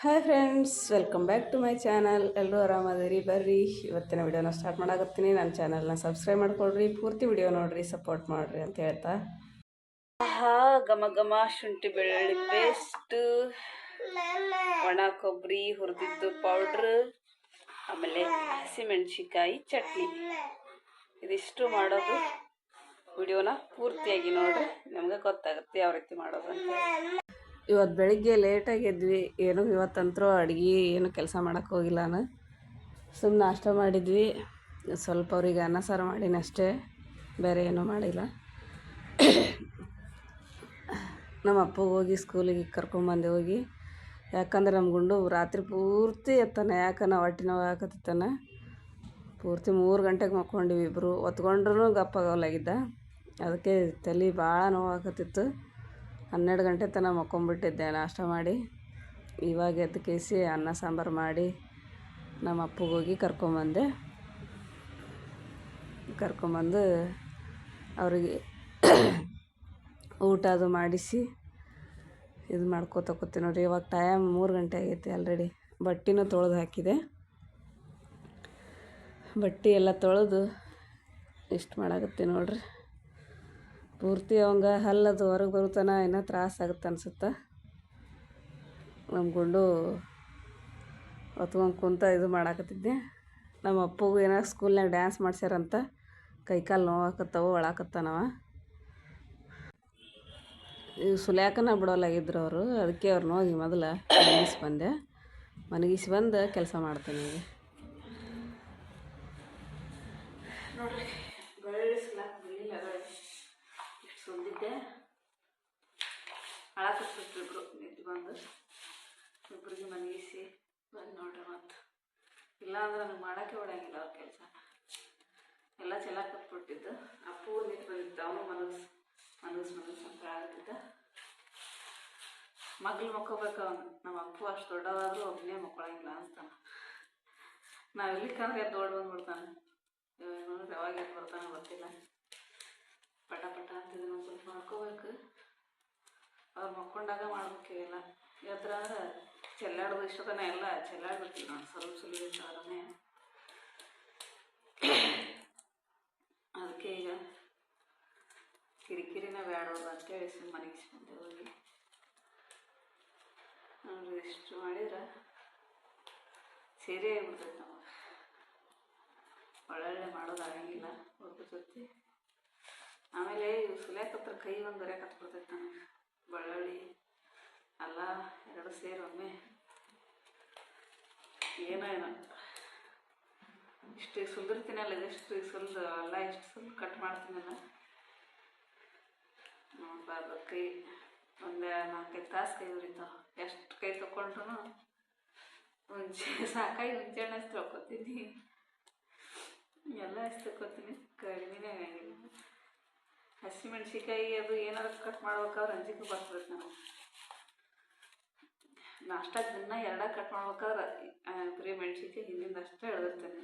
Hi friends, welcome back to my channel. ಎಲ್ಲರೂ ಆರಾಮದಿರಿ. ಬರ್ರಿ ಇವತ್ತಿನ ವಿಡಿಯೋನ ಸ್ಟಾರ್ಟ್ ಮಾಡಾಕತ್ತೀನಿ. ನನ್ನ ಚಾನಲ್ನ ಸಬ್ಸ್ಕ್ರೈಬ್ ಮಾಡ್ಕೊಳ್ರಿ, ಪೂರ್ತಿ ವಿಡಿಯೋ ನೋಡ್ರಿ, ಸಪೋರ್ಟ್ ಮಾಡಿರಿ ಅಂತ ಹೇಳ್ತಾ, ಘಮ ಘಮ ಶುಂಠಿ ಬೆಳ್ಳುಳ್ಳಿ ಪೇಸ್ಟ್, ಒಣ ಕೊಬ್ಬರಿ ಹುರಿದಿದ್ದು ಪೌಡ್ರ್, ಆಮೇಲೆ ಹಸಿಮೆಣ್ಸಿಕಾಯಿ ಚಟ್ನಿ, ಇದಿಷ್ಟು ಮಾಡೋದು. ವಿಡಿಯೋನ ಪೂರ್ತಿಯಾಗಿ ನೋಡ್ರಿ, ನಿಮ್ಗೆ ಗೊತ್ತಾಗುತ್ತೆ ಯಾವ ರೀತಿ ಮಾಡೋದು ಅಂತ. ಇವತ್ತು ಬೆಳಿಗ್ಗೆ ಲೇಟಾಗಿ ಎದ್ವಿ. ಏನು ಇವತ್ತಂತರೂ ಅಡುಗೆ ಏನು ಕೆಲಸ ಮಾಡೋಕ್ಕೆ ಹೋಗಿಲ್ಲ. ನಾನು ಸುಮ್ಮನೆ ನಾಷ್ಟ ಮಾಡಿದ್ವಿ. ಸ್ವಲ್ಪ ಅವ್ರಿಗೆ ಅನ್ನ ಸಾರು ಮಾಡೀನಿ ಅಷ್ಟೇ, ಬೇರೆ ಏನೂ ಮಾಡಿಲ್ಲ. ನಮ್ಮ ಅಪ್ಪಗೆ ಹೋಗಿ ಸ್ಕೂಲಿಗೆ ಕರ್ಕೊಂಬಂದೆ ಹೋಗಿ. ಯಾಕಂದ್ರೆ ನಮ್ಮ ಗುಂಡು ರಾತ್ರಿ ಪೂರ್ತಿ ಎತ್ತಾನೆ. ಯಾಕನ ಹೊಟ್ಟೆ ನೋವು ಹಾಕತ್ತಿತ್ತಾನೆ. ಪೂರ್ತಿ 3 ಗಂಟೆಗೆ ಮಕ್ಕೊಂಡಿವಿ ಇಬ್ಬರು. ಒತ್ಕೊಂಡ್ರೂ ಗಪ್ಪಾಗಲಾಗಿದ್ದ. ಅದಕ್ಕೆ ತಲೆ ಭಾಳ ನೋವು ಹಾಕತ್ತಿತ್ತು. 12 ಗಂಟೆ ತನಕ ಮಕ್ಕೊಂಬಿಟ್ಟಿದ್ದೆ ನಾಷ್ಟ ಮಾಡಿ. ಇವಾಗ ಎದ್ದು ಕೇಸಿ ಅನ್ನ ಸಾಂಬಾರು ಮಾಡಿ ನಮ್ಮ ಅಪ್ಪಗೆ ಹೋಗಿ ಕರ್ಕೊಂಬಂದು ಅವ್ರಿಗೆ ಊಟ ಅದು ಮಾಡಿಸಿ ಇದು ಮಾಡ್ಕೋತಕೋತೀನಿ ನೋಡಿರಿ. ಇವಾಗ ಟೈಮ್ 3 ಗಂಟೆ ಆಗೈತಿ ಆಲ್ರೆಡಿ. ಬಟ್ಟೆನೂ ತೊಳೆದು ಹಾಕಿದೆ. ಬಟ್ಟೆ ಎಲ್ಲ ತೊಳೆದು ಇಷ್ಟು ಮಾಡಾಕತ್ತೀನಿ ನೋಡ್ರಿ. ಪೂರ್ತಿ ಅವಂಗೆ ಹಲ್ಲದು ಹೊರಗೆ ಬರುತ್ತಾನ ಏನೋ ತ್ರಾಸಾಗುತ್ತೆ ಅನ್ಸುತ್ತೆ. ನಮ್ಮ ಗುಂಡು ಹೊತ್ಕೊಂಡು ಕುಂತ ಇದು ಮಾಡಾಕತ್ತಿದ್ದೆ. ನಮ್ಮ ಅಪ್ಪಗೂ ಏನೋ ಸ್ಕೂಲ್ನಾಗ ಡ್ಯಾನ್ಸ್ ಮಾಡ್ಸ್ಯಾರಂತ, ಕೈಕಾಲು ನೋವಾಕತ್ತವು, ಒಳಾಕತ್ತಾನವ. ಇವು ಸುಲ್ಯಾಕನ ಬಿಡೋಲಾಗಿದ್ರು ಅವರು. ಅದಕ್ಕೆ ಅವ್ರನ್ನ ಹೋಗಿ ಮೊದಲು ಮನಗಿಸಿ ಬಂದು ಕೆಲಸ ಮಾಡ್ತೇನೆ ಈಗ ನೋಡ್ರಿ. ಬೆಳ್ಳುಳ್ಳಿ ಸುಲ್ಯಾಕ ಬಿಡಲಿಲ್ಲ, ಇಷ್ಟು ಸುಲಿದಿದ್ದೆ. ಅಳಾಕತ್ತಿದ್ರು ಇಬ್ಬರು ನಿಂತು ಬಂದು. ಇಬ್ಬರಿಗೆ ಮನಗಿಸಿ ಬಂದು ನೋಡ್ರಿ. ಮತ್ತು ಇಲ್ಲಾಂದ್ರೆ ನನಗೆ ಮಾಡೋಕ್ಕೆ ಬಿಡಂಗಿಲ್ಲ ಅವ್ರ ಕೆಲಸ ಎಲ್ಲ ಚೆಲ್ಲಾಕತ್ಬಿಟ್ಟಿದ್ದು. ಅಪ್ಪು ನಿಂತು ಬಂದಿತ್ತು. ಅವನು ಮನಗಸ್ ಅಂತ ಆಗುತ್ತಿದ್ದ. ಮಗ್ಳು ಮಕ್ಕೋಬೇಕು ಅವನು. ನಮ್ಮ ಅಪ್ಪು ಅಷ್ಟು ದೊಡ್ಡವಾದರೂ ಒಬ್ಬನೇ ಮಕ್ಕೊಳಂಗಿಲ್ಲ ಅನ್ಸ್ತಾನೆ. ನಾವು ಇಲ್ಲಿಕ್ಕಂದ್ರೆ ಎದ್ದು ಓಡಿ ಬಂದ್ಬಿಡ್ತಾನೆ. ಯಾವಾಗ ಎದ್ದು ಬರ್ತಾನೆ ಗೊತ್ತಿಲ್ಲ. ಪಟ ಅಂತಿದ್ರೆ ಒಂದು ಸ್ವಲ್ಪ ಮಾಡ್ಕೋಬೇಕು. ಅವ್ರು ಮಕ್ಕೊಂಡಾಗ ಮಾಡ್ಬೇಕಿಲ್ಲ. ಎದ್ರಾದ್ರೆ ಚೆಲ್ಲಾಡೋದು ಇಷ್ಟತನ ಎಲ್ಲ ಚೆಲ್ಲಾಡ್ಬಿಡ್ತೀವಿ ನಾವು. ಸ್ವಲ್ಪ ಸುಲಿದಿರ್ತಾರನೇ. ಅದಕ್ಕೆ ಈಗ ಕಿರಿಕಿರಿನ ಬೇಡೋದು ಅಂತೇಳಿ ಮನಗಿಸ್ಕೊಂಡೆ ಹೋಗಿ ನೋಡ್ರಿ. ಇಷ್ಟು ಮಾಡಿದ್ರೆ ಸೀರೆ ಆಗ್ಬಿಡ್ತೈತೆ ನಮಗೆ. ಒಳ್ಳೊಳ್ಳೆ ಮಾಡೋದಾಗಂಗಿಲ್ಲ ಒಬ್ಬರ ಜೊತೆ. ಆಮೇಲೆ ಇವು ಸುಲಿಯಾಕತ್ರ ಕೈ ಒಂದು ಬರೆಯಕತ್ಬಿಡ್ತೈತೆ ನನಗೆ. ಬೆಳ್ಳುಳ್ಳಿ ಅಲ್ಲ 2 ಸೇರಿ ಒಮ್ಮೆ ಏನೋ ಇಷ್ಟು ಸುಲ್ದಿರ್ತೀನಲ್ಲ, ಇದಿಷ್ಟು ಸುಲಿದು ಅಲ್ಲ, ಇಷ್ಟು ಸುಲಿದು ಕಟ್ ಮಾಡ್ತೀನಲ್ಲ. ನೋಡ್ಬಾರ್ದು. ಕೈ ಒಂದು 4-5 ತಾಸು ಕೈ ಉರಿತಾವ. ಎಷ್ಟು ಕೈ ತೊಗೊಂಡ್ರು ಸಾಕಾಗಿ ಮುಂಚೆಣ್ಣೆ ಅಷ್ಟು ತೊಳ್ಕೊತೀನಿ. ಎಲ್ಲ ಅಷ್ಟು ತೊಗೊತೀನಿ, ಕಡಿಮೆನೇ ಆಗಿಲ್ಲ. ಹಸಿಮೆಣ್ಸಿಕಾಯಿ ಅದು ಏನಾದ್ರು ಕಟ್ ಮಾಡ್ಬೇಕಾದ್ರೆ ಅಂಜಿಕೆ ಬರ್ತದೆ ನನಗೆ. ನಾಷ್ಟ ದಿನ 2 ಕಟ್ ಮಾಡ್ಬೇಕಾದ್ರೆ ಬರೀ ಮೆಣ್ಸಿಕಾಯಿ ಹಿಂದಿಂದ ಅಷ್ಟೇ ಎಳೆದಿರ್ತೇನೆ.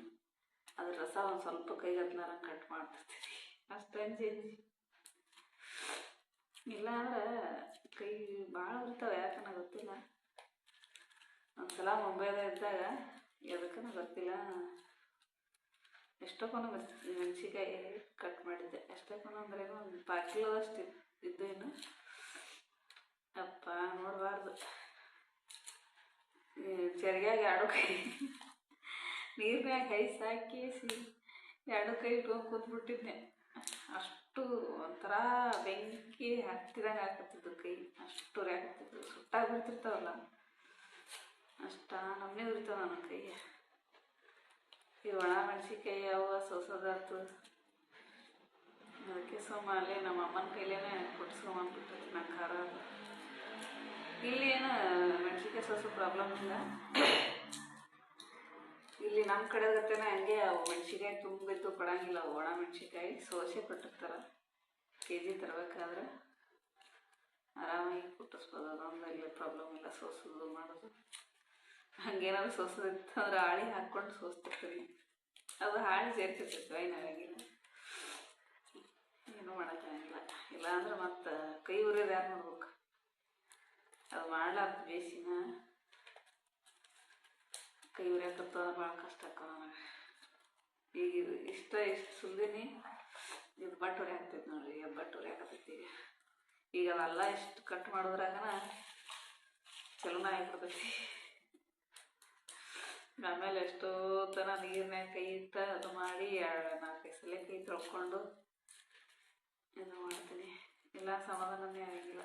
ಅದ್ರ ರಸ ಒಂದು ಸ್ವಲ್ಪ ಕೈಗತ್ಲಾರಂಗೆ ಕಟ್ ಮಾಡ್ತಿರ್ತೀನಿ. ಅಷ್ಟು ಅಂಜಿ ಇಲ್ಲ ಅಂದ್ರೆ ಕೈ ಭಾಳ ಇರ್ತಾವೆ. ಯಾಕನ ಗೊತ್ತಿಲ್ಲ. ಒಂದ್ಸಲ ಮುಂಬೈದಾಗ ಇದ್ದಾಗ ಎದಕ್ಕನ ಗೊತ್ತಿಲ್ಲ ಎಷ್ಟೊಕ್ಕೊಂದು ಮೆಣಸಿಕಾಯಿ ಕಟ್ ಮಾಡಿದ್ದೆ. ಎಷ್ಟೊಕ್ಕೊಂದು ಅಂದ್ರೆ ಒಂದು 5 ಕಿಲೋದಷ್ಟು ಇದ್ದು. ಏನು ಅಪ್ಪ ನೋಡಬಾರ್ದು. ಚರಿಗ್ಯಾಗ 2 ಕೈ ನೀರಿನಾಗ ಹಾಕಿ 2 ಕೈ ಇಟ್ಕೊಂಡು ಕೂತ್ಬಿಟ್ಟಿದ್ದೆ. ಅಷ್ಟು ಒಂಥರ ಬೆಂಕಿ ಹತ್ತಿದಂಗೆ ಹಾಕತ್ತಿದ್ದು ಕೈ. ಅಷ್ಟು ಉರಿಯಾಕತ್ತಿದ್ದು. ಸುಟ್ಟಾಗಿ ಬಿಡ್ತಿರ್ತಾವಲ್ಲ, ಅಷ್ಟ ನಮ್ಮನೆ ಉರಿತಾವ ನನ್ನ ಕೈ. ಈ ಒಣ ಮೆಣಸಿಕಾಯಿ ಅವು ಸೋಸೋದಾತು. ಅದಕ್ಕೆ ಅಲ್ಲೇ ನಮ್ಮ ಅಮ್ಮನ ಕೈಲೇನೆ ಕೊಟ್ಟಿಸ್ಕೊಂಬಂದ್ಬಿಟ್ಟೈತಿ ನಂಗೆ ಖಾರ. ಇಲ್ಲಿ ಏನು ಮೆಣಸಿಕಾಯಿ ಸೋಸೋ ಪ್ರಾಬ್ಲಮ್ ಇಲ್ಲ. ಇಲ್ಲಿ ನಮ್ಮ ಕಡೆ ಗತ್ತೇನೆ ಹಂಗೆ ಅವು ಮೆಣಸಿಕಾಯಿ ತುಂಬಿದ್ದು ಕೊಡಂಗಿಲ್ಲ. ಒಣ ಮೆಣಸಿಕಾಯಿ ಸೋಸೆ ಕೊಟ್ಟಿರ್ತಾರೆ. KG ತರಬೇಕಾದ್ರೆ ಆರಾಮಾಗಿ ಕುಟ್ಟಿಸ್ಬೋದು. ಅದೊಂದು ಇಲ್ಲಿ ಪ್ರಾಬ್ಲಮ್ ಇಲ್ಲ ಸೋಸೋದು ಮಾಡೋದು. ಹಂಗೇನಾದ್ರು ಸೋಸೋದಿತ್ತಂದ್ರೆ ಹಾಳಿ ಹಾಕ್ಕೊಂಡು ಸೋಸ್ತಿರ್ತೀನಿ. ಅದು ಹಾಳಿ ಸೇರ್ತಿರ್ತೈತೆ, ಏನಾಗಂಗಿಲ್ಲ, ಏನೂ ಮಾಡೋಕ್ಕಾಗಿಲ್ಲ. ಇಲ್ಲ ಅಂದ್ರೆ ಮತ್ತು ಕೈ ಉರಿಯೋದು ಯಾರು ನೋಡ್ಬೇಕು. ಅದು ಮಾಡ್ಲಾರ್ದು ಬೇಸಿನ ಇಷ್ಟು ಸುಲ್ದಿನಿ ಇದು ಬಟ್ ಹೊರೆ ಆಗ್ತೈತಿ ನೋಡ್ರಿ. ಬಟ್ ಹೊರೆ ಆಗತೈತಿ ಈಗ ಅವೆಲ್ಲ ಇಷ್ಟು ಕಟ್ ಮಾಡೋದ್ರಾಗನ ಚಲೋನ ಆಗಿಬಿಡ್ತೈತಿ. ಆಮೇಲೆ ಎಷ್ಟೋ ತನ ನೀರಿನಾಗ ಕೈ ಇಟ್ಟ ಅದು ಮಾಡಿ 4-5 ಸಲ ಕೈ ತೊಳ್ಕೊಂಡು ಇದು ಮಾಡ್ತೀನಿ. ಇಲ್ಲ ಸಮಾಧಾನನೇ ಆಗಿಲ್ಲ.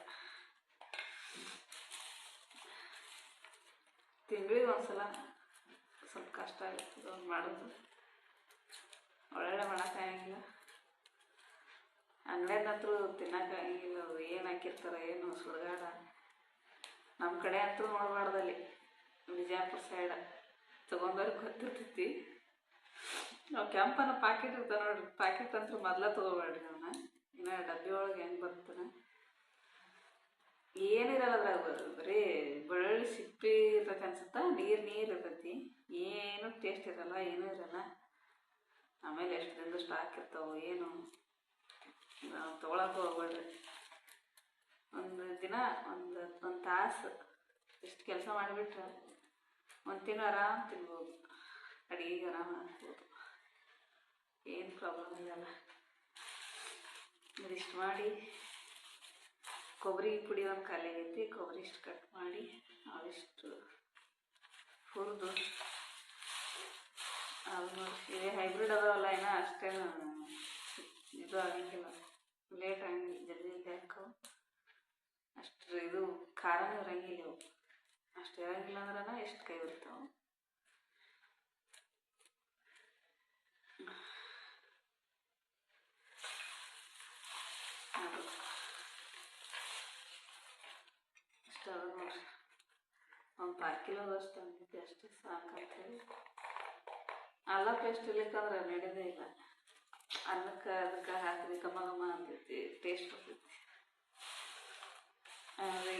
ತಿಂಗಳಿಗೆ ಒಂದ್ಸಲ ಸ್ವಲ್ಪ ಕಷ್ಟ ಆಗ್ತದೆ ಒಂದು ಮಾಡೋದು. ಒಳ್ಳೊಳ್ಳೆ ಮಾಡೋಕ್ಕಾಗಿಲ್ಲ. ಅಂಗಡಿಯಂತೂ ತಿನ್ನೋಕ್ಕಾಗಿಲ್ಲ. ಅದು ಏನು ಹಾಕಿರ್ತಾರೆ ಏನು ಸುಡುಗಾಡ. ನಮ್ಮ ಕಡೆ ಅಂತೂ ನೋಡಬಾರ್ದಲ್ಲಿ ಬಿಜಾಪುರ ಸೈಡ್ ತೊಗೊಂಡವ್ರಿಗೆ ಗೊತ್ತಿರ್ತೈತಿ. ನಾವು ಕೆಂಪನ ಪಾಕೆಟ್ ಇರ್ತಾವೆ ನೋಡ್ರಿ. ಪಾಕೆಟ್ ಅಂತೂ ಮೊದಲ ತೊಗೋಬೇಡ್ರಿ. ಅವನ್ನ ಇನ್ನು ಡಬ್ಬಿ ಒಳಗೆ ಹೆಂಗೆ ಬರ್ತಾನೆ ಏನಿರಲ್ಲ ಅದ್ರಾಗ. ಬರೀ ಬೆಳ್ಳುಳ್ಳಿ ಸಿಪ್ಪಿ ಇರ್ತೈತಿ ಅನ್ಸುತ್ತಾ. ನೀರು ಇರ್ತೈತಿ. ಏನು ಟೇಸ್ಟ್ ಇರಲ್ಲ, ಏನೂ ಇರಲ್ಲ. ಆಮೇಲೆ ಎಷ್ಟು ದಿನದ ಸ್ಟಾಕ್ ಇರ್ತಾವೆ ಏನು ನಾವು ತೊಗೊಳಕ್ಕೆ ಹೋಗ್ಬೇಡ್ರಿ. ಒಂದು ದಿನ ಒಂದು ತಾಸು ಇಷ್ಟು ಕೆಲಸ ಮಾಡಿಬಿಟ್ರೆ ಒಂದು ತಿಂಗಳು ಆರಾಮ್ ತಿನ್ಬೋದು. ಅಡುಗೆಗೆ ಆರಾಮ ಹಾಕ್ಬೋದು. ಏನು ಪ್ರಾಬ್ಲಮ್ ಇರಲ್ಲ. ಇದಿಷ್ಟು ಮಾಡಿ ಕೊಬ್ಬರಿ ಪುಡಿ ಒಂದು ಖಾಲಿ ಆಗೈತಿ. ಕೊಬ್ಬರಿ ಇಷ್ಟು ಕಟ್ ಮಾಡಿ ಅವಿಷ್ಟು ಹುರಿದು ಅದು ನೋಡಿ. ಇದೇ ಹೈಬ್ರಿಡ್ ಅದಾವಲ್ಲ ಇನ್ನೂ ಅಷ್ಟೇನು ಇದು ಆಗಂಗಿಲ್ಲ. ಲೇಟ್ ಆಗಂಗಿಲ್ಲ. ಜಲ್ದಿ ಹಾಕವು. ಅಷ್ಟು ಇದು ಖಾರನೂ ಇರಂಗಿಲ್ಲ. ಅವು ಅಷ್ಟು ಇರಂಗಿಲ್ಲ ಅಂದ್ರೆ ಎಷ್ಟು ಕೈ ಇರ್ತಾವೆ. ಅದು ಅಷ್ಟು ಅದ ನೋಡ್ರಿ. ಒಂದು 4 ಕಿಲೋದಷ್ಟು ಅಂದಿದ್ದೆ ಅಷ್ಟೇ ಸಾಕಂತೇಳಿ. ಅಲ್ಲ ಪೇಸ್ಟ್ ಇರ್ಲಿಕ್ಕಂದ್ರೆ ನಡೆಯೋದೇ ಇಲ್ಲ. ಅನ್ನಕ್ಕೆ ಅದಕ್ಕೆ ಹಾಕಿದ್ರೆ ಘಮ ಅಂತೈತಿ. ಟೇಸ್ಟ್ ಬರ್ತೈತಿ.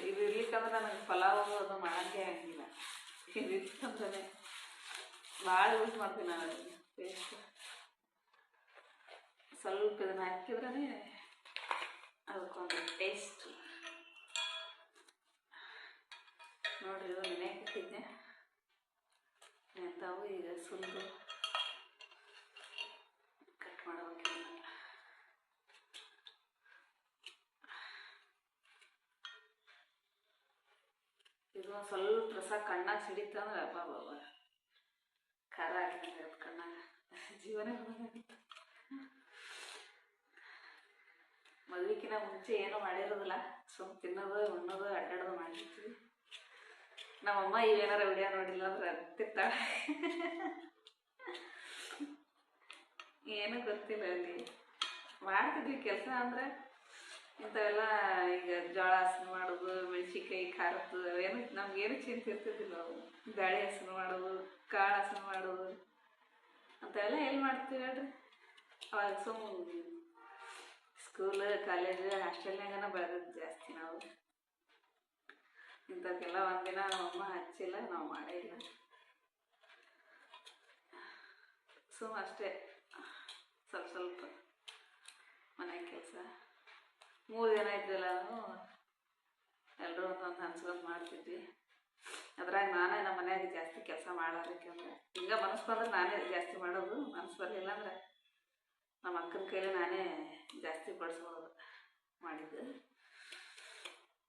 ಇದು ಇರ್ಲಿಕ್ಕಂದ್ರೆ ನನಗೆ ಪಲಾವ್ ಅದು ಮಾಡೋಂಗೆ ಆಗಿಲ್ಲ. ಇದು ಇರ್ತಂದ್ರೆ ಭಾಳ ಯೂಸ್ ಮಾಡ್ತೀನಿ ನಾನು ಅದನ್ನು ಪೇಸ್ಟ್. ಸ್ವಲ್ಪ ಇದನ್ನು ಹಾಕಿದ್ರೇ ಅದಕ್ಕೊಂದು ಟೇಸ್ಟ್. ನೋಡಿರಿ ಇದು ನೆನೆ ಹಾಕಿಟ್ಟಿದ್ದೆ. ನೆಂತಾವು ಈಗ ಸುಲಿದು ಕಟ್ ಮಾಡೋಕೆ. ಇದು ಸ್ವಲ್ಪ ರಸ ಕಣ್ಣಾಗ ಸಿಡಿತಂದ್ರೆ ಬಾಬಾ ಖಾರ ಹಾಕಿದಂಗೆ ಅದು ಕಣ್ಣಾಗ ಜೀವನ ಬಂದಾಗಿತ್ತು. ಮದುವೆಕಿನ ಮುಂಚೆ ಏನೂ ಮಾಡಿರೋದಿಲ್ಲ. ಸುಮ್ಮ ತಿನ್ನೋದು ಉಣ್ಣೋದು ಅಡ್ಡಾಡೋದು ಮಾಡಿರ್ತೀವಿ. ನಮ್ಮಮ್ಮ ಇವೇನಾರ ವಿಡಿಯೋ ನೋಡಿಲ್ಲ ಅಂದ್ರೆ ತಿಂತಾಳೆ. ಏನೂ ಗೊತ್ತಿಲ್ಲ. ಅಲ್ಲಿ ಮಾಡ್ತಿದ್ವಿ ಕೆಲಸ ಅಂದ್ರೆ ಇಂಥವೆಲ್ಲ. ಈಗ ಜೋಳ ಹಸನು ಮಾಡೋದು, ಮೆಣಸಿನ್ಕಾಯಿ ಖಾರದ್ದು ಅವೇನು ನಮ್ಗೇನು ಚಿಂತೆ ಇರ್ತಿದ್ದಿಲ್ಲ. ಅವು ಬ್ಯಾಳೆ ಹಸನು ಮಾಡೋದು, ಕಾಳು ಹಸನು ಮಾಡೋದು ಅಂಥವೆಲ್ಲ ಎಲ್ಲಿ ಮಾಡ್ತೀವಿ ಹೇಳ್ರಿ. ಅವಾಗ ಸುಮ್ಮ ಸ್ಕೂಲ್ ಕಾಲೇಜು ಹಾಸ್ಟೆಲ್ನಾಗನ ಬೆಳೆದಿದ್ದು ಜಾಸ್ತಿ ನಾವು. ಇಂಥಕ್ಕೆಲ್ಲ ಒಂದಿನ ನಮ್ಮಮ್ಮ ಹಚ್ಚಿಲ್ಲ, ನಾವು ಮಾಡೇ ಇಲ್ಲ. ಸುಮ್ಮ ಅಷ್ಟೇ ಸ್ವಲ್ಪ ಮನೆ ಕೆಲಸ. 3 ಜನ ಇದ್ದಿಲ್ಲ ನಾವು ಎಲ್ಲರೂ ಒಂದೊಂದು ಹಂಚ್ಕೊಂಡು ಮಾಡ್ತಿದ್ವಿ. ಅದ್ರಾಗ ನಾನೇ ನಮ್ಮ ಮನ್ಯಾಗ ಜಾಸ್ತಿ ಕೆಲಸ ಮಾಡಾರಕ್ಕಂದ್ರೆ ಹಿಂಗೆ ಮನಸ್ಸು ಬಂದ್ರೆ ನಾನೇ ಜಾಸ್ತಿ ಮಾಡೋದು. ಮನಸ್ಸು ಬರಲಿಲ್ಲ ಅಂದ್ರೆ ನಮ್ಮ ಅಕ್ಕನ ಕೈಲಿ ನಾನೇ ಜಾಸ್ತಿ ಬಡಿಸ್ಬೋದು ಮಾಡಿದ್ದು.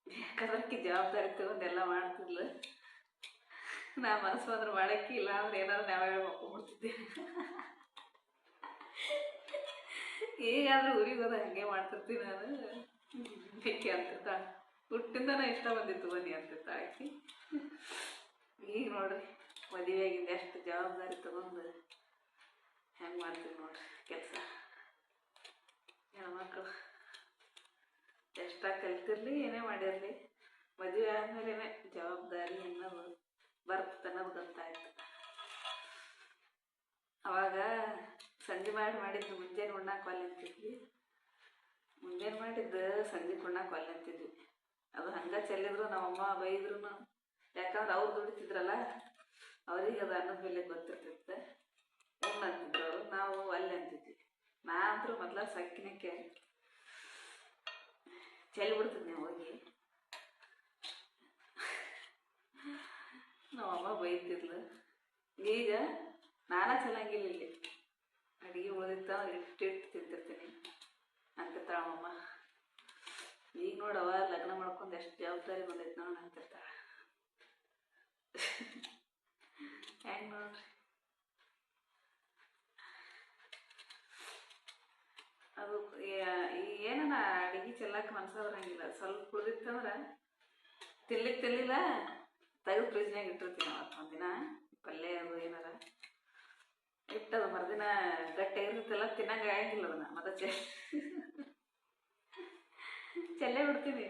ಯಾಕಂದ್ರೆ ಜವಾಬ್ದಾರಿ ತಗೊಂಡೆಲ್ಲ ಮಾಡ್ತಿದ್ಲು. ನಾ ಮನಸ್ಸು ಬಂದ್ರೆ ಮಾಡೋಕ್ಕೆ, ಇಲ್ಲ ಅಂದ್ರೆ ಏನಾದ್ರು ನಾವೇ ಮಕ್ಕೊಂಡ್ಬಿಡ್ತಿದ್ದೆ. ಈಗಾದ್ರೂ ಊರಿಗೆ ಹೋದ ಹಾಗೆ ಮಾಡ್ತಿರ್ತೀನಿ ನಾನು. ಬೇಕೆ ಅಂತಿರ್ತಾಳೆ. ಹುಟ್ಟಿಂದನ ಇಷ್ಟ ಬಂದಿತ್ತು ಬನ್ನಿ ಅಂತಿರ್ತ ಆಕಿ. ಈಗ ನೋಡ್ರಿ ಮದುವೆಯಾಗಿಂದ ಎಷ್ಟು ಜವಾಬ್ದಾರಿ ತಗೊಂಡು ಹೆಂಗೆ ಮಾಡ್ತೀವಿ ನೋಡ್ರಿ ಕೆಲಸ. ಹೆಣ್ಮಕ್ಳು ಎಷ್ಟ ಕಲ್ತಿರ್ಲಿ ಏನೇ ಮಾಡಿರಲಿ ಮದುವೆ ಆದ್ಮೇಲೆ ಜವಾಬ್ದಾರಿ ಅನ್ನೋದು ಬರ್ತದೆ ಅನ್ನೋದು ಗೊತ್ತಾಯ್ತು. ಅವಾಗ ಸಂಜೆ ಮಾಡಿದ್ದು ಮುಂಜಾನೆ ಉಣ್ಣಾಕ ಒಲ್ಲೆ ಅಂತಿದ್ವಿ. ಮುಂಜಾನೆ ಮಾಡಿದ್ದು ಸಂಜೆ ಉಣ್ಣಾಕ ಒಲ್ಲೆ ಅಂತಿದ್ವಿ. ಅದು ಹಂಗೆ ಚೆಲ್ಲಿದ್ರು ನಮ್ಮಮ್ಮ ಬೈದ್ರು. ಯಾಕಂದ್ರೆ ಅವ್ರು ದುಡಿತಿದ್ರಲ್ಲ, ಅವ್ರಿಗೆ ಅದು ಅನ್ನದ ಬೆಲೆ ಗೊತ್ತಿರ್ತಿತ್ತು. ಅಂತಿದ್ರು ಅವರು, ನಾವು ಅಲ್ಲೇ ಅಂತಿದ್ವಿ. ನಾ ಅಂತೂ ಮೊದಲ ಸಕ್ಕಿನಕ್ಕೆ ಚೆಲ್ಲಿಬಿಡ್ತಿದ್ದೆ ಹೋಗಿ. ನಮ್ಮಮ್ಮ ಬೈತಿದ್ಲು. ಈಗ ನಾನಾ ಚೆಲ್ಲಂಗಿಲ್ಲ ಇಲ್ಲಿ ಅಡುಗೆ ಉಳಿದಿತ್ತ ಇಟ್ಟಿಟ್ಟು ತಿಂತಿರ್ತೀನಿ ಅಂತಿರ್ತಾಳ ನಮ್ಮಮ್ಮ. ಈಗ ನೋಡವ ಲಗ್ನ ಮಾಡ್ಕೊಂಡು ಎಷ್ಟು ಜವಾಬ್ದಾರಿ ಬಂದೈತೆ ನೋಡಿ ಅಂತಿರ್ತಾಳೆ. ಹೆಂಗೆ ನೋಡ್ರಿ, ಅದು ಏನನ ಅಡುಗೆ ಚೆಲ್ಲಕ್ಕೆ ಮನ್ಸ ಬರಂಗಿಲ್ಲ. ಸ್ವಲ್ಪ ಉಳಿದಿತ್ತಂದ್ರೆ ತಿನ್ಲಿಲ್ಲ ತೆಗೆದು ಫ್ರಿಜ್ನಾಗ ಇಟ್ಟಿರ್ತೀನಿ. ಅವತ್ತು ಒಂದಿನ ಪಲ್ಯ ಅದು ಏನಾರ ಇಟ್ಟದು ಮರುದಿನ ಗಟ್ಟಿ ಇರ್ತೈತಲ್ಲ, ತಿನ್ನಂಗೆ ಆಗಂಗಿಲ್ಲ ಅದನ್ನು. ಮತ್ತೆ ಚೆಲ್ಲೇ ಬಿಡ್ತೀನಿ,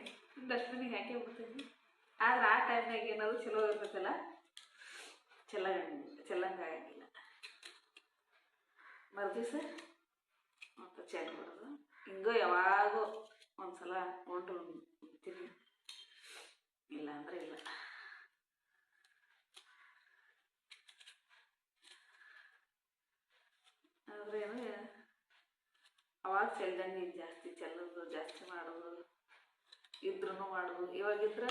ಡಸ್ಟ್ಬಿನಿಗೆ ಹಾಕಿ ಬಿಡ್ತೀನಿ. ಆದ್ರೆ ಆ ಟೈಮ್ನಾಗ ಏನಾದ್ರು ಚಲೋ ಇರ್ತೈತಲ್ಲ, ಚೆಲ್ಲಂಗೆ ಆಗಂಗಿಲ್ಲ. ಮರುದಿವ್ಸ ಮತ್ತು ಚೆಲ್ಬಿಡೋದು. ಹಿಂಗೋ ಯಾವಾಗೋ ಒಂದ್ಸಲ ಉಂಡ್ರು ಉಣ್ತೀನಿ, ಇಲ್ಲ ಅಂದ್ರೆ ಇಲ್ಲ. ಆದರೆ ಅವಾಗ ಚೆಲ್ದಂಗೆ ಜಾಸ್ತಿ ಚೆಲ್ಲೋದು, ಜಾಸ್ತಿ ಮಾಡೋದು, ಇದ್ರೂ ಮಾಡೋದು. ಇವಾಗಿದ್ರೆ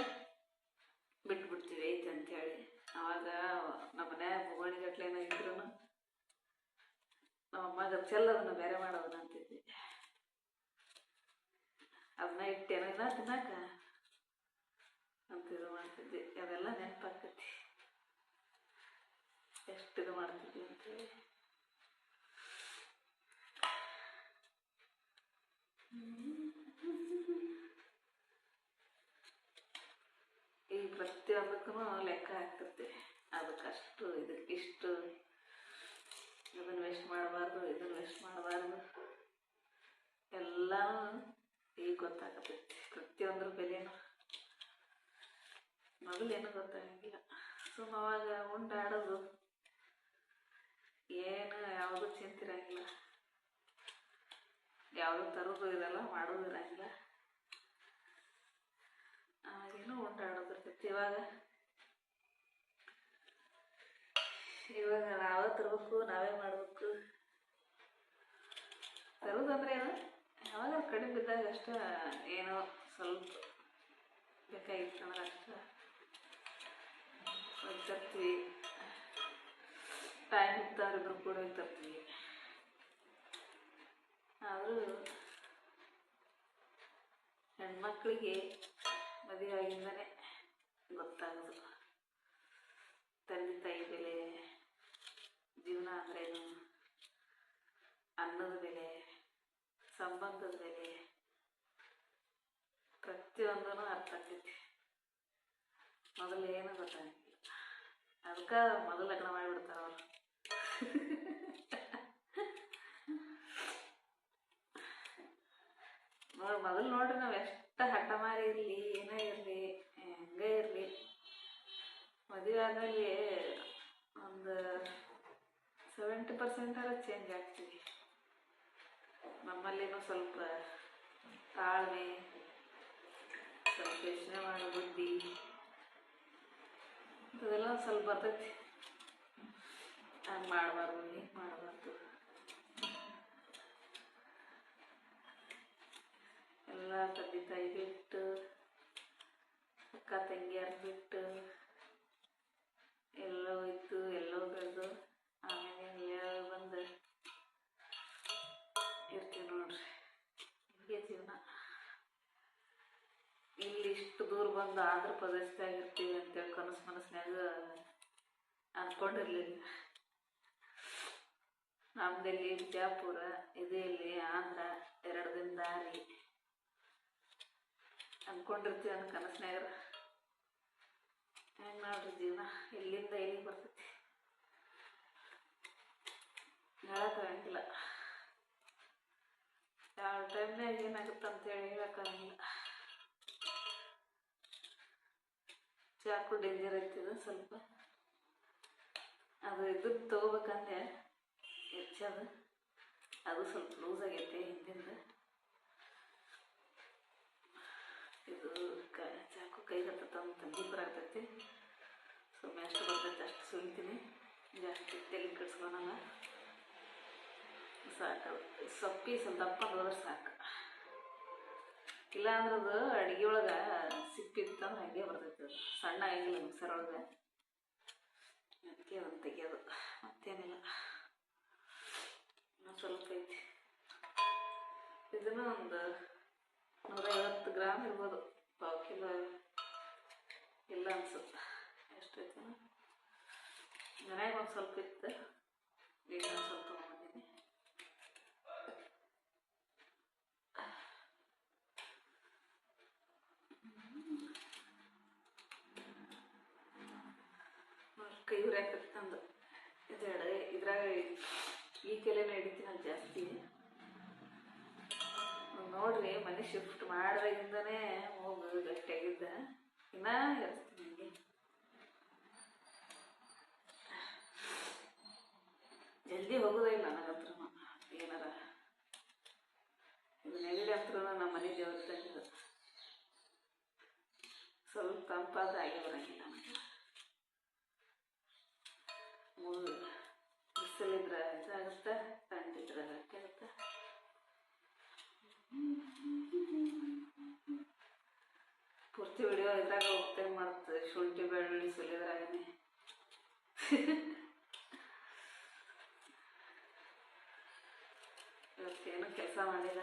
ಬಿಟ್ಬಿಡ್ತೀವಿ ಐತೆ ಅಂಥೇಳಿ. ಅವಾಗ ನಮ್ಮ ಮನ್ಯಾಗ ಬೊಗಣಿಗಟ್ಲೆನ ಇದ್ರೂ ನಮ್ಮ ಅಮ್ಮಗೆ ಚೆಲ್ಲೋದನ್ನ ಬೇರೆ ಮಾಡೋದನ್ನ ಅಂತಿದ್ವಿ. ಅದನ್ನ ಇಟ್ಟೇನೋ ಇಲ್ಲ ತಿನ್ನಾಕ ಅಂತಿದು ಮಾಡ್ತಿದ್ವಿ. ಅದೆಲ್ಲ ನೆನಪಾಗ್ತೈತಿ, ಎಷ್ಟು ಇದು ಮಾಡ್ತಿದ್ವಿ ಅಂತೇಳಿ. ಈ ಪ್ರತಿಯೊಂದಕ್ಕೂ ಲೆಕ್ಕ ಆಗ್ತೈತಿ. ಅದಕ್ಕಷ್ಟು, ಇದಕ್ಕಿಷ್ಟು, ಇದನ್ನು ವೇಸ್ಟ್ ಮಾಡಬಾರ್ದು, ಇದನ್ನು ವೇಸ್ಟ್ ಮಾಡಬಾರ್ದು, ಎಲ್ಲನೂ ಈಗ ಗೊತ್ತಾಗತೈತಿ. ಪ್ರತಿಯೊಂದ್ರ ಬೆಲೆನೂ ಮೊದಲೇನು ಗೊತ್ತಾಗಂಗಿಲ್ಲ. ಸುಮ್ಮ ಅವಾಗ ಉಂಡಾಡೋದು, ಏನು ಯಾವುದೂ ಚಿಂತಿರಂಗಿಲ್ಲ, ಯಾವುದೂ ತರೋದು ಇರಲ್ಲ, ಮಾಡೋದು ಇರಂಗಿಲ್ಲ. ಅವಾಗೇನು ಉಂಡಾಡೋದಿರ್ತೈತಿ. ಇವಾಗ ನಾವೇ ತರಬೇಕು, ನಾವೇ ಮಾಡಬೇಕು. ತರೋದಂದ್ರೆ ಏನು, ಯಾವಾಗ ಕಡಿಮೆ ಬಿದ್ದಾಗ ಅಷ್ಟ, ಏನೋ ಸ್ವಲ್ಪ ಬೇಕಾಗಿತ್ತಂದ್ರೆ ಅಷ್ಟ ತರ್ತೀವಿ. ಟೈಮ್ ಇತ್ತಂದ್ರೆ ಇಬ್ಬರು ಕೂಡ ತರ್ತೀವಿ. ಆದರೂ ಹೆಣ್ಮಕ್ಳಿಗೆ ಮದುವೆ ಆಗಿಂದನೇ ಗೊತ್ತಾಗೋದು ತಂದೆ ತಾಯಿ ಬೆಲೆ, ಜೀವನ ಅಂದ್ರೇನು, ಅನ್ನದ ಬೆಲೆ, ಸಂಬಂಧದ ಬೆಲೆ, ಪ್ರತಿಯೊಂದೂ ಅರ್ಥ ಆಗ್ತೈತಿ. ಮೊದಲು ಏನು ಗೊತ್ತಾಗಿಲ್ಲ. ಅದಕ್ಕೆ ಮೊದಲು ಲಗ್ನ ಮಾಡಿಬಿಡ್ತಾರ ಅವರು. ಮೊದಲು ನೋಡ್ರಿ, ನಾವು ಎಷ್ಟು ಹಠ ಮಾರಿ ಇರಲಿ, ಏನೇ ಇರಲಿ, ಹೆಂಗೆ ಇರಲಿ, ಮದುವೆ ಆದಮೇಲೆ ಒಂದು 70% ಚೇಂಜ್ ಆಗ್ತೀವಿ. ನಮ್ಮಲ್ಲಿನೂ ಸ್ವಲ್ಪ ತಾಳ್ಮೆ, ಸ್ವಲ್ಪ ಯೋಚನೆ ಮಾಡೋ ಬುದ್ಧಿ ಅದೆಲ್ಲ ಸ್ವಲ್ಪ ಬರ್ತೈತಿ. ಹಂಗೆ ಮಾಡಬಾರ್ದು, ಹಿಂಗೆ ಮಾಡಬಾರ್ದು, ಎಲ್ಲ ತಂದೆ ತಾಯಿ ಬಿಟ್ಟು, ಅಕ್ಕ ತಂಗಿಯರ ಬಿಟ್ಟು, ಎಲ್ಲೋ ಇದ್ದು ಎಲ್ಲೋ ಬೆಳೆದು ಆಮೇಲೆ ಬಂದು ಇರ್ತೀವಿ ನೋಡ್ರಿ. ಹೀಗೆ ಜೀವನ. ಇಲ್ಲಿ ಇಷ್ಟು ದೂರ ಬಂದು ಆಂಧ್ರ ಪ್ರದೇಶದಾಗ ಇರ್ತೀವಿ ಅಂತೇಳಿ ಮನಸ್ಸಿನಾಗ ಅಂದ್ಕೊಂಡಿರ್ಲಿಲ್ಲ. ನಮ್ದಲ್ಲಿ ಬಿಜಾಪುರ, ಇದು ಇಲ್ಲಿ ಆಂಧ್ರ, 2 ದಿನ ದಾರಿ ಅಂದ್ಕೊಂಡಿರ್ತೀವಿ ಅನ್ನೋ ಕನಸ್ನಾಗ. ಹೆಂಗೆ ನೋಡ್ರಿ ಜೀವನ, ಎಲ್ಲಿಂದ ಎಲ್ಲಿಗೆ ಬರ್ತೈತಿ ಹೇಳೋಕ್ಕಾಗಂಗಿಲ್ಲ. ಯಾವ ಟೈಮ್ನಾಗ ಏನಾಗುತ್ತೆ ಅಂತೇಳಿ ಹೇಳೋಕ್ಕಾಗಂಗಿಲ್ಲ. ಚಾಕು ಡೇಂಜರ್ ಐತಿದು ಸ್ವಲ್ಪ. ಅದು ಇದ್ದದ್ದು ತೊಗೋಬೇಕಂದ್ರೆ ಹೆಚ್ಚದು, ಅದು ಸ್ವಲ್ಪ ಲೂಸ್ ಆಗೈತೆ ಹಿಂದಿಂದ. ಇದು ಚಾಕು ಕೈಗೆ ಹತ್ತತ್ತ ತಂದಿ ಬರಾಗ್ತೈತಿ. ಸುಮ್ಮನೆ ಎಷ್ಟು ಬರ್ತೈತೆ ಅಷ್ಟು ಸುಲಿತೀನಿ, ಜಾಸ್ತಿ ತಲೆ ಕೆಡ್ಸ್ಕೊಳಲ್ಲ. ಸಾಕು, ಸೊಪ್ಪಿ ಸ್ವಲ್ಪ ದಪ್ಪ ಹೋದ್ರೆ ಸಾಕು. ಇಲ್ಲ ಅಂದ್ರೆ ಅದು ಅಡುಗೆ ಒಳಗೆ ಸಿಪ್ಪಿತ್ತಂದ್ರೆ ಹಾಗೆ ಬರ್ತೈತೆ. ಅದು ಸಣ್ಣ ಆಗಿಲ್ಲ ಮಿಕ್ಸರ್ ಒಳಗೆ, ಅದಕ್ಕೆ ಅದನ್ನು ತೆಗಿಯೋದು, ಮತ್ತೇನಿಲ್ಲ. ಸ್ವಲ್ಪ ಒಂದು 150 ಗ್ರಾಮ್ ಇರ್ಬೋದು, ಪಾವು ಕಿಲೋ ಇಲ್ಲ ಅನ್ಸುತ್ತೆ. ಎಷ್ಟೈತೆ ಮನ್ಯಾಗ ಒಂದು ಸ್ವಲ್ಪ ಇತ್ತು, ಈಗ ಒಂದು ಸ್ವಲ್ಪ ತೊಗೊಂಡಿದ್ದೀನಿ. ಕೈ ಉರಿಯಾಕತ್ತಂದು ಇದು ಇದ್ರಾಗ ಈ ಕೆಲೆನ ಹಿಡಿತೀನಿ ಅದು ಜಾಸ್ತಿ. ನೋಡ್ರಿ ಮನೆ ಶಿಫ್ಟ್ ಮಾಡಿದಾಗಿಂದನೇ ಹೋಗು ಗಟ್ಟಿಯಾಗಿದ್ದ, ಇನ್ನೂ ಇರ್ತೀನಿ ಹಂಗೆ. ಜಲ್ದಿ ಹೋಗೋದೇ ಇಲ್ಲ ನನಗಂತ್ರ. ಏನಾರ ಇದು ನೆಗಡಿ ಹತ್ರ ನಮ್ಮ ಮನೆ ದೇವಸ್ಥಾನದ ಸ್ವಲ್ಪ ತಂಪಾದ್ರೆ ಆಗಿ ಬರೋಂಗಿಲ್ಲ ನನಗೆ. ಬಿಸಿಲಿದ್ರೆ ಇದಾಗುತ್ತೆ, ತಣ್ಣಗಿದ್ರೆ ಗಟ್ಟಿಯಾಗುತ್ತೆ. ಪೂರ್ತಿ ವಿಡಿಯೋ ಇದ್ರಾಗ ಹೋಗ್ತೇನೆ ಮಾಡ್ತದೆ, ಶುಂಠಿ ಬೆಳ್ಳುಳ್ಳಿ ಸುಲಿದ್ರಾಗನೆ. ಇವತ್ತೇನು ಕೆಲಸ ಮಾಡಿಲ್ಲ,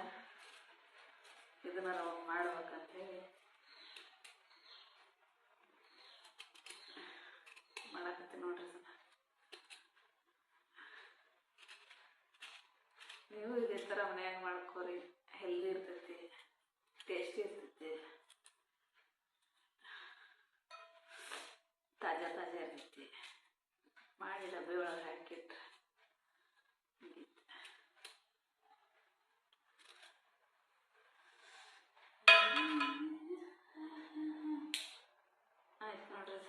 ಇದನ್ನ ನಾವು ಮಾಡ್ಬೇಕಂತೇಳಿ ಮಾಡಕತ್ತೀನಿ ನೋಡ್ರಿ. ನೀವು ಇದೇ ಥರ ಮನ್ಯಾಗ ಮಾಡ್ಕೋರಿ, ಹೆಲ್ದಿ ಇರ್ತೈತಿ, ಟೇಸ್ಟಿ ಇರ್ತೈತಿ, ತಾಜಾ ಇರ್ತೈತಿ. ಮಾಡಿ ಡಬ್ಬಿ ಒಳಗೆ ಹಾಕಿಟ್ರೆ ಆಯ್ತು ನೋಡ್ರಿ.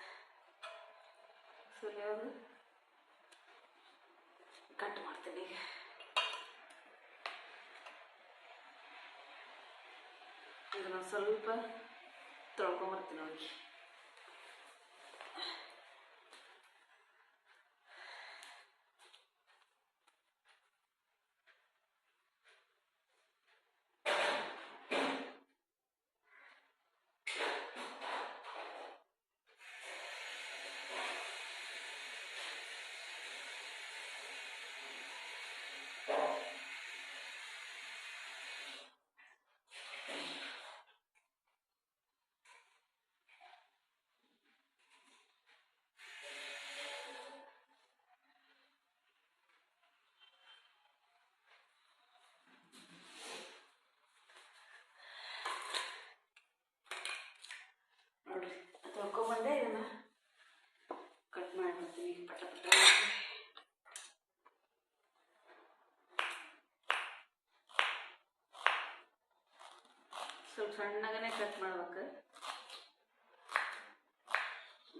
ಸುಲಿಯೋದು ಕಟ್ ಮಾಡ್ತೀನಿ ಈಗ. ಇದನ್ನ ಸ್ವಲ್ಪ ತೊಳ್ಕೊಂಬರ್ತೀನಿ ನೋಡಿ. ನೋಡ್ರಿ ತೊಳ್ಕೊಂಬಂದೆ, ಇದನ್ನ ಕಟ್ ಮಾಡ್ಬಿಡ್ತೀನಿ ಪಟ ಪಟ. ಸ್ವಲ್ಪ ಸಣ್ಣಗನೆ ಕಟ್ ಮಾಡ್ಬೇಕು,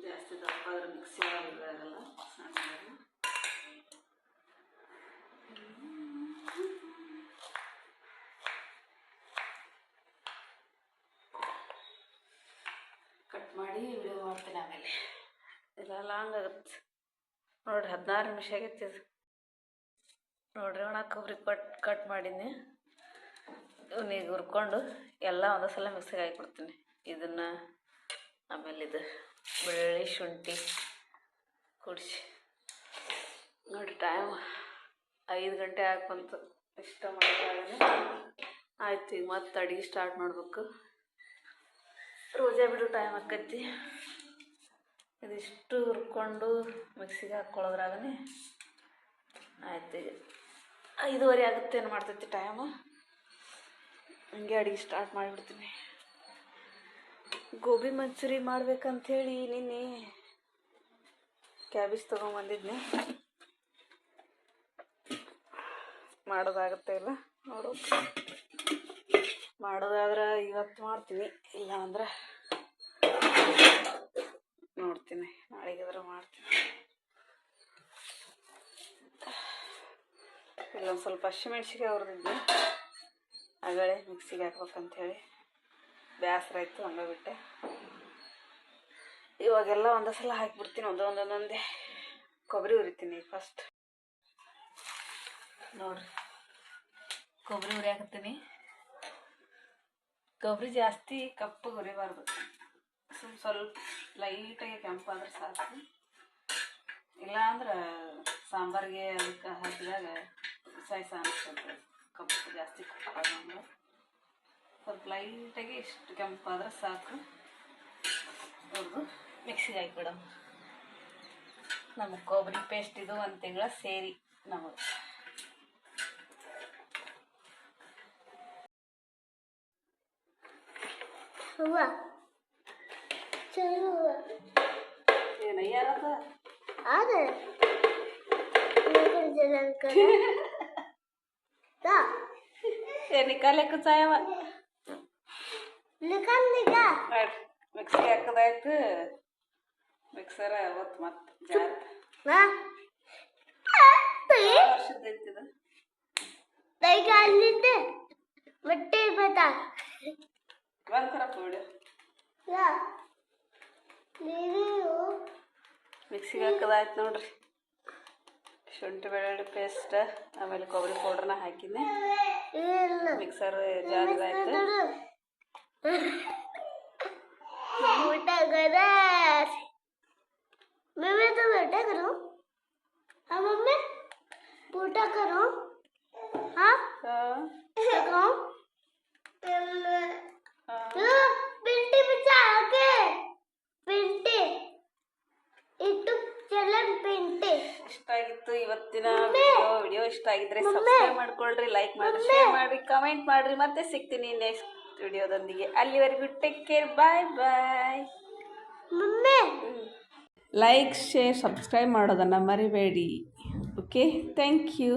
ಜಾಸ್ತಿ ದಪ್ಪ ಆದ್ರೆ ಮಿಕ್ಸಿ ಆಗಲ್ಲ. ಸಣ್ಣಗೆ ಕಟ್ ಮಾಡಿ ವಿಡಿಯೋ ಮಾಡ್ತೀನಿ ಆಮೇಲೆ. ಇಲ್ಲ ಲಾಂಗ್ ಆಗುತ್ತೆ ನೋಡ್ರಿ. 16 ನಿಮಿಷ ಆಗೈತಿ ಇದು ನೋಡ್ರಿ. ಒಣ ಕೊಬ್ಬರಿ ಕಟ್ ಮಾಡೀನಿ. ಇವನಿಗೆ ಹುರ್ಕೊಂಡು ಎಲ್ಲ ಒಂದೇ ಸಲ ಮಿಕ್ಸಿಗೆ ಹಾಕಿಬಿಡ್ತೀನಿ. ಇದನ್ನು ಆಮೇಲೆ ಇದು ಬೆಳ್ಳುಳ್ಳಿ ಶುಂಠಿ ಕುಡಿಸಿ ನೋಡಿ. ಟೈಮ್ 5 ಗಂಟೆ ಹಾಕಂತು. ಇಷ್ಟ ಮಾಡೋಕ್ಕಾಗಲ್ಲ. ಆಯ್ತು, ಈಗ ಮತ್ತೆ ಅಡುಗೆ ಸ್ಟಾರ್ಟ್ ಮಾಡಬೇಕು. ರೋಜಾ ಬಿಡು ಟೈಮ್ ಆಕೈತಿ. ಇದಿಷ್ಟು ಹುರ್ಕೊಂಡು ಮಿಕ್ಸಿಗೆ ಹಾಕ್ಕೊಳ್ಳೋದ್ರಾಗನೇ ಆಯ್ತು. ಈಗ 5:30 ಆಗುತ್ತೆ. ಏನು ಮಾಡ್ತೈತಿ ಟೈಮು. ಹಂಗೆ ಅಡುಗೆ ಸ್ಟಾರ್ಟ್ ಮಾಡಿಬಿಡ್ತೀನಿ. ಗೋಬಿ ಮಂಚೂರಿ ಮಾಡ್ಬೇಕಂಥೇಳಿ ನಿನ್ನೆ ಕ್ಯಾಬೇಜ್ ತೊಗೊಂಬಂದಿದ್ನಿ. ಮಾಡೋದಾಗುತ್ತೆ ಇಲ್ಲ ನೋಡು. ಮಾಡೋದಾದ್ರೆ ಇವತ್ತು ಮಾಡ್ತೀನಿ, ಇಲ್ಲ ಅಂದ್ರೆ ನೋಡ್ತೀನಿ, ನಾಳೆಗಾದ್ರೆ ಮಾಡ್ತೀನಿ. ಇಲ್ಲೊಂದು ಸ್ವಲ್ಪ ಹಸಿಮೆಣ್ಸಿಕಾಯಿ ಹುರಿದಿದ್ನಿ, ಆಗಳೇ ಮಿಕ್ಸಿಗೆ ಹಾಕ್ಬೇಕಂಥೇಳಿ ಬೇಸರ ಆಯಿತು, ಹಂಗೆ ಬಿಟ್ಟೆ. ಇವಾಗೆಲ್ಲ ಒಂದೇ ಸಲ ಹಾಕಿಬಿಡ್ತೀನಿ, ಒಂದೊಂದೇ. ಕೊಬ್ಬರಿ ಹುರಿತೀನಿ ಫಸ್ಟ್ ನೋಡ್ರಿ. ಕೊಬ್ಬರಿ ಹುರಿಯಾಕತ್ತೀನಿ. ಕೊಬ್ಬರಿ ಜಾಸ್ತಿ ಕಪ್ಪಗೆ ಹುರಿಬಾರ್ದು, ಸ್ವಲ್ಪ ಲೈಟಾಗಿ ಕೆಂಪಾದ್ರೆ ಸಾಕು. ಇಲ್ಲಾಂದ್ರೆ ಸಾಂಬಾರಿಗೆ ಅದಕ್ಕೆ ಹಾಕಿದಾಗ ಸಾಯ್ಸ ಅನಿಸ್ತದೆ. ಕಪ್ಪು ಜಾಸ್ತಿ ಕಪ್ಪಾಗಂಗೆ ಸ್ವಲ್ಪ ಲೈಟಾಗಿ ಇಷ್ಟು ಕೆಂಪಾದ್ರೆ ಸಾಕು. ಹುರಿದು ಮಿಕ್ಸಿಗೆ ಹಾಕಿಬಿಡಮ್. ನಮಗೆ ಕೊಬ್ಬರಿ ಪೇಸ್ಟ್ ಇದು 1 ತಿಂಗಳ ಸೇರಿ ನಮಗೆ. ಏನು ಯಾರದ ನಿಕಾಲೆಕ್ಕ ಚಾಯವ ಮಿಕ್ಸಿಗೆ ಹಾಕದಾಯ್ತು. ಮಿಕ್ಸರ ಅವತ್ತು ಮತ್ತೆ ಜಾತ್ ವರ್ಷದ ಐತಿದ ಬಂದ್ ಕರಪ್ಪ ಬಿಡು. ಮಿಕ್ಸಿಗೆ ಹಾಕದಾಯ್ತು ನೋಡ್ರಿ. ಶುಂಠಿ ಬೆಳ್ಳುಳ್ಳಿ ಪೇಸ್ಟ್ ಆಮೇಲೆ ಕೊಬ್ಬರಿ ಪೌಡ್ರನ್ನ ಹಾಕಿದ್ದೆ. ಮಿಕ್ಸರ್ ಜಾರಿದಾಯ್ತು. मम्मी तो बेटा करो। हाँ मम्मी पूटा करो। हाँ करो। पिंटी बचा के पिंटी इट्टू चलन पिंटी. ಇಷ್ಟ ಆಗಿತ್ತು ಇವತ್ತಿನ ವಿಡಿಯೋ. ಇಷ್ಟ ಆಗಿದ್ರೆ ಸಬ್ಸ್ಕ್ರೈಬ್ ಮಾಡ್ಕೊಳ್ರಿ, ಲೈಕ್ ಮಾಡ್ರಿ, ಶೇರ್ ಮಾಡ್ರಿ, ಕಮೆಂಟ್ ಮಾಡ್ರಿ. ಮತ್ತೆ ಸಿಗ್ತೀನಿ ನೆಕ್ಸ್ಟ್ ವಿಡಿಯೋದೊಂದಿಗೆ. ಅಲ್ಲಿವರೆಗೂ ಟೇಕ್ ಕೇರ್. Bye bye. मम्मी ಲೈಕ್ ಶೇರ್ ಸಬ್ಸ್ಕ್ರೈಬ್ ಮಾಡೋದನ್ನು ಮರಿಬೇಡಿ. Okay, thank you.